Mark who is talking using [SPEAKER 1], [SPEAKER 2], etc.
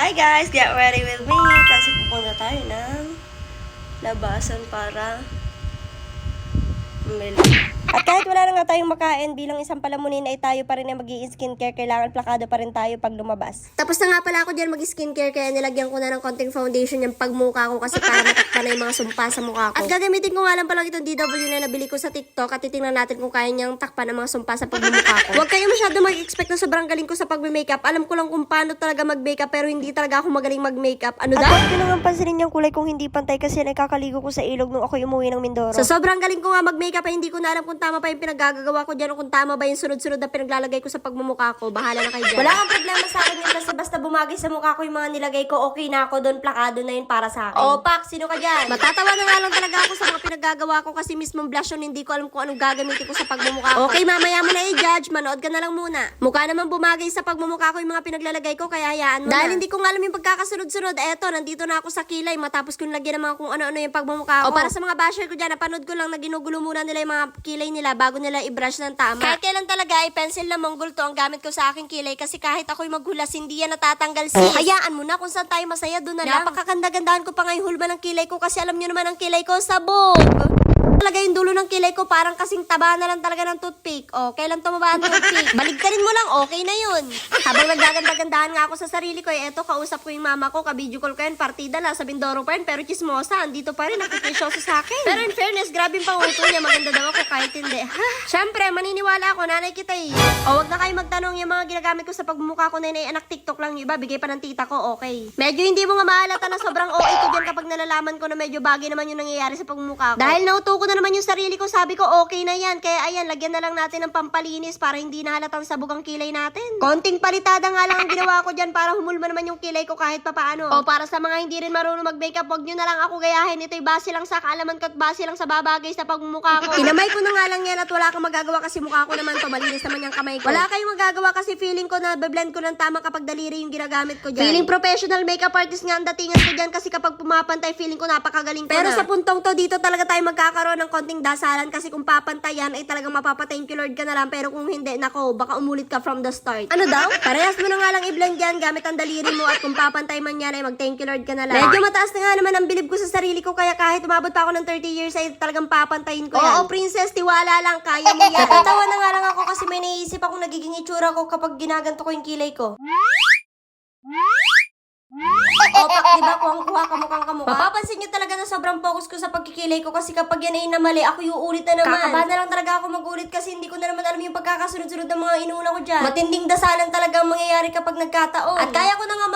[SPEAKER 1] Hi guys! Get ready with me kasi pupunta tayo ng labasan para bumili. At kahit wala na nga tayong makain, bilang isang palamunin ay tayo pa rin na mag-i-skincare. Kailangan plakado pa rin tayo pag lumabas. Tapos na nga pala ako dyan mag-skincare, kaya nilagyan ko na ng konting foundation yung pagmukha ko kasi para matakpan na yung mga sumpa sa mukha ko. At gagamitin ko nga lang pala itong DW na nabili ko sa TikTok at titingnan natin kung kaya niyang takpan ng mga sumpa sa pagmumukha ko. Huwag kayo masyado mag-expect na sobrang galing ko sa pag-makeup. Alam ko lang kung paano talaga mag-makeup pero hindi talaga ako magaling mag-makeup. Ano daw? At huwag ko nang pansinin yung kulay kung hindi pantay kasi nakakaligo ko sa ilog nung ako umuwi ng Mindoro. So sobrang galing ko nga mag-makeup ay hindi ko na alam kung tama pa yung pinagagawa ko dyan o kung tama ba yung sunod-sunod na pinaglalagay ko sa pagmumukha ko. Bahala na kayo dyan. Wala kang problema sa akin yun kasi basta bumagay sa mukha ko yung mga nilagay ko, okay na ako doon, plakado na yun para sa akin. O, Pak, sino ka dyan? Matatawa na nga lang talaga ako sa mga pinagagawa ko kasi mismong blush yun, hindi ko alam kung anong gagamitin ko sa pagmumukha ko. Okay, mamaya mo na i-judge, manood ka na lang muna. Mukha naman bumagay sa pagmumukha ko yung mga pinaglalagay ko, kaya hayaan mo dahil na. Hindi ko nga alam yung pagkakasunod-sunod, eto, nandito na ako sa kilay, matapos kong lagyan ng mga kung ano-ano yung pagmumukha ko. O para sa mga basher ko dyan, napanood ko lang na ginugulo muna nila yung mga kilay nila bago nila i-brush ng tama. Kahit kailan talaga ay pencil na Mongol to ang gamit ko sa aking kilay kasi kahit ako'y maghulas, hindi yan natatanggal sis. Hayaan mo na kung saan tayo masaya doon na lang. Napakaganda-gandahan ko pa nga yung hulma ng kilay ko kasi alam nyo naman ang kilay ko sabog. Talaga yung dulo ng kilay ko parang kasing taba na lang talaga ng toothpick. O, kailan tumaba ang toothpick? Baligtarin mo lang, okay na yun. Habang nagaganda-gandahan nga ako sa sarili ko, eto, kausap ko yung mama ko, ka-video call ko yan, partida lang, sa Mindoro pa yun, pero chismosa, andito pa rin, nakikisyoso sa akin. Pero in fairness, grabe yung panguto niya, maganda daw ako kahit hindi. Ha? Siyempre, maniniwala ako, nanay kita eh. O, wag na kayo magtanong yung mga ginagamit ko sa pagmumukha ko na yun ay anak TikTok lang yung iba, bigay pa ng tita ko, okay. Medyo hindi mo nga maalata na sobrang okay ko dyan kapag nalalaman ko na medyo bagay naman yung nangyayari sa pagmumukha ko. Dahil nauto ko na naman yung sarili ko, sabi ko okay na yan. Kaya ayan, lagyan na lang natin ng pampalinis para hindi na halatang sabog ang kilay natin. Konting palitada nga lang ang ginawa ko dyan para humulma naman yung kilay ko kahit papaano. O para sa mga hindi rin marunong mag-makeup, wag nyo na lang ako gayahin. Ito'y base lang sa kaalaman ko at base lang sa babagay sa pagmumukha ko. Kinamay ko na nga lang yan at wala kang magagawa kasi mukha ko naman to. Malinis naman yung kamay ko. Wala kayong magagawa kasi feeling ko na blend ko ng tama kapag daliri yung ginagamit ko dyan. Feeling professional makeup artist nga ang datingan ko dyan kasi kapag pumapantay feeling ko napakagaling ko. Pero na. Sa puntong to, dito talaga tayo magkakaroon ng konting dasalan kasi kung papantayan ay talagang mapapa-thank you Lord ka na lang pero kung hindi, nako, baka umulit ka from the start. Ano daw? Parehas mo na nga lang i-blend yan gamit ang daliri mo at kung papantay man yan ay mag-thank you Lord ka na lang. Medyo mataas na nga naman ang bilib ko sa sarili ko kaya kahit umabot pa ako ng 30 years ay talagang papantayin ko yan. Oo, princess, tiwala lang, kaya mo yan. Natatawa na nga lang ako kasi may naisip akong nagiging itsura ko kapag ginaganto ko yung kilay ko. Opak, diba? Kuhang-kuha, kamukhang kamukha. Mapapansin nyo talaga na sobrang focus ko sa pagkikilay ko kasi kapag yan ay namali, ako yung ulit na naman. Kakabahan na lang talaga ako mag-ulit kasi hindi ko na naman alam yung pagkakasunod-sunod ng mga inuuna ko dyan. Matinding dasalan talaga ang mangyayari kapag nagkataon. At kaya ko na nga